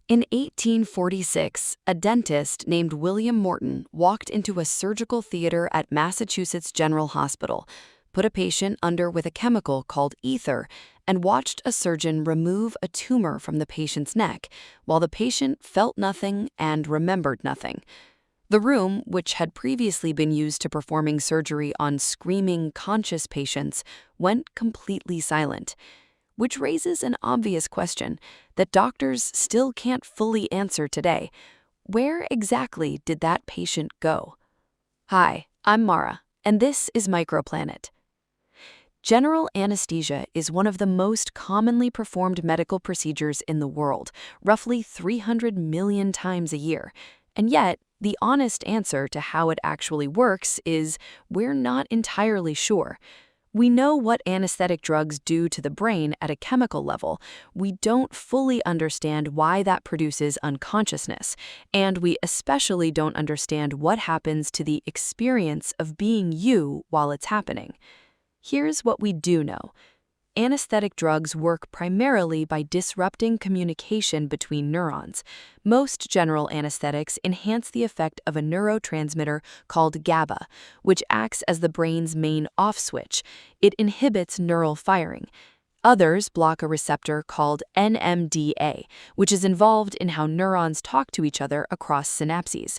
In 1846, a dentist named William Morton walked into a surgical theater at Massachusetts General Hospital, put a patient under with a chemical called ether, and watched a surgeon remove a tumor from the patient's neck, while the patient felt nothing and remembered nothing. The room, which had previously been used to performing surgery on screaming, conscious patients, went completely silent. Which raises an obvious question that doctors still can't fully answer today. Where exactly did that patient go? Hi, I'm Mara, and this is Microplanet. General anesthesia is one of the most commonly performed medical procedures in the world, roughly 300 million times a year. And yet, the honest answer to how it actually works is we're not entirely sure. We know what anesthetic drugs do to the brain at a chemical level. We don't fully understand why that produces unconsciousness, and we especially don't understand what happens to the experience of being you while it's happening. Here's what we do know. Anesthetic drugs work primarily by disrupting communication between neurons. Most general anesthetics enhance the effect of a neurotransmitter called GABA, which acts as the brain's main off switch. It inhibits neural firing. Others block a receptor called NMDA, which is involved in how neurons talk to each other across synapses.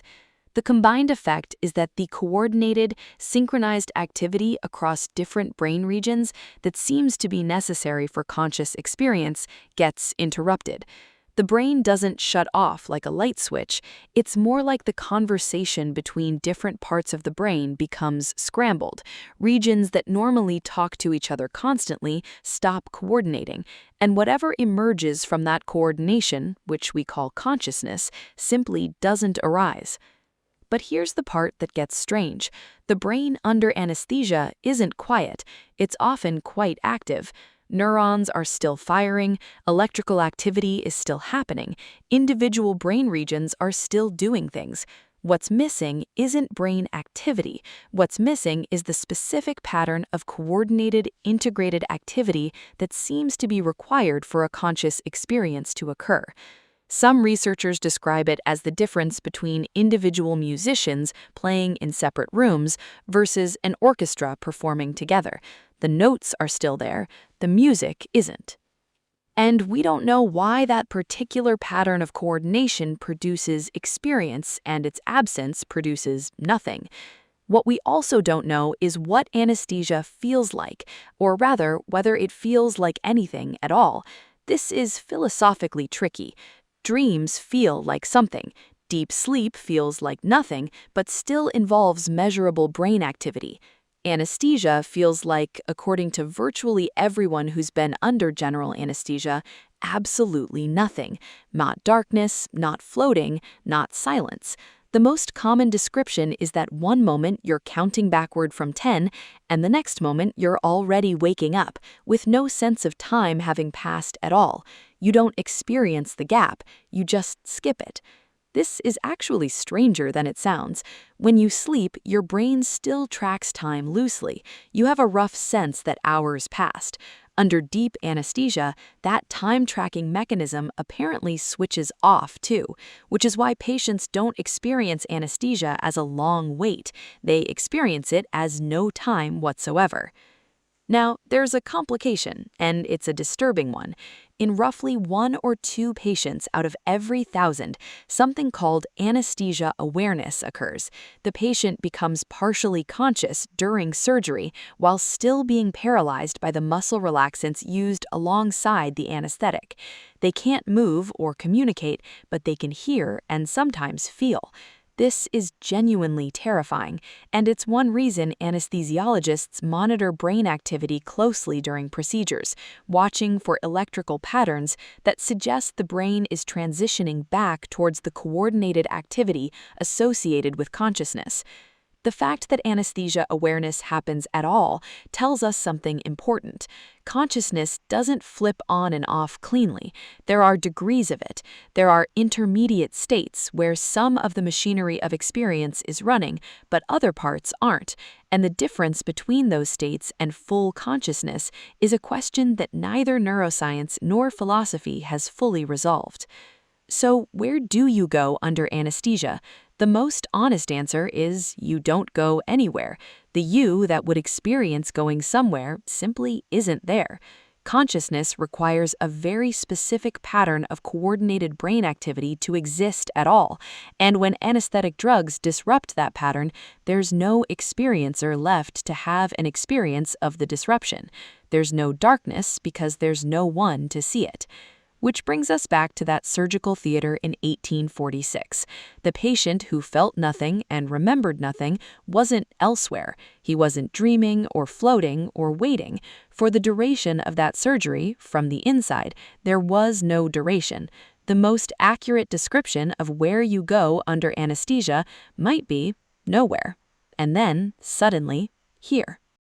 The combined effect is that the coordinated, synchronized activity across different brain regions that seems to be necessary for conscious experience gets interrupted. The brain doesn't shut off like a light switch. It's more like the conversation between different parts of the brain becomes scrambled. Regions that normally talk to each other constantly stop coordinating, and whatever emerges from that coordination, which we call consciousness, simply doesn't arise. But here's the part that gets strange. The brain under anesthesia isn't quiet. It's often quite active. Neurons are still firing, electrical activity is still happening, individual brain regions are still doing things. What's missing isn't brain activity. What's missing is the specific pattern of coordinated, integrated activity that seems to be required for a conscious experience to occur. Some researchers describe it as the difference between individual musicians playing in separate rooms versus an orchestra performing together. The notes are still there, the music isn't. And we don't know why that particular pattern of coordination produces experience and its absence produces nothing. What we also don't know is what anesthesia feels like, or rather, whether it feels like anything at all. This is philosophically tricky. Dreams feel like something. Deep sleep feels like nothing, but still involves measurable brain activity. Anesthesia feels like, according to virtually everyone who's been under general anesthesia, absolutely nothing. Not darkness, not floating, not silence. The most common description is that one moment you're counting backward from 10, and the next moment you're already waking up, with no sense of time having passed at all. You don't experience the gap, you just skip it. This is actually stranger than it sounds. When you sleep, your brain still tracks time loosely. You have a rough sense that hours passed. Under deep anesthesia, that time-tracking mechanism apparently switches off too, which is why patients don't experience anesthesia as a long wait. They experience it as no time whatsoever. Now, there's a complication, and it's a disturbing one. In roughly 1 or 2 patients out of every 1,000, something called anesthesia awareness occurs. The patient becomes partially conscious during surgery while still being paralyzed by the muscle relaxants used alongside the anesthetic. They can't move or communicate, but they can hear and sometimes feel. This is genuinely terrifying, and it's one reason anesthesiologists monitor brain activity closely during procedures, watching for electrical patterns that suggest the brain is transitioning back towards the coordinated activity associated with consciousness. The fact that anesthesia awareness happens at all tells us something important. Consciousness doesn't flip on and off cleanly. There are degrees of it. There are intermediate states where some of the machinery of experience is running, but other parts aren't. And the difference between those states and full consciousness is a question that neither neuroscience nor philosophy has fully resolved. So, where do you go under anesthesia? The most honest answer is you don't go anywhere. The you that would experience going somewhere simply isn't there. Consciousness requires a very specific pattern of coordinated brain activity to exist at all, and when anesthetic drugs disrupt that pattern, there's no experiencer left to have an experience of the disruption. There's no darkness because there's no one to see it. Which brings us back to that surgical theater in 1846. The patient who felt nothing and remembered nothing wasn't elsewhere. He wasn't dreaming or floating or waiting. For the duration of that surgery, from the inside, there was no duration. The most accurate description of where you go under anesthesia might be nowhere. And then, suddenly, here.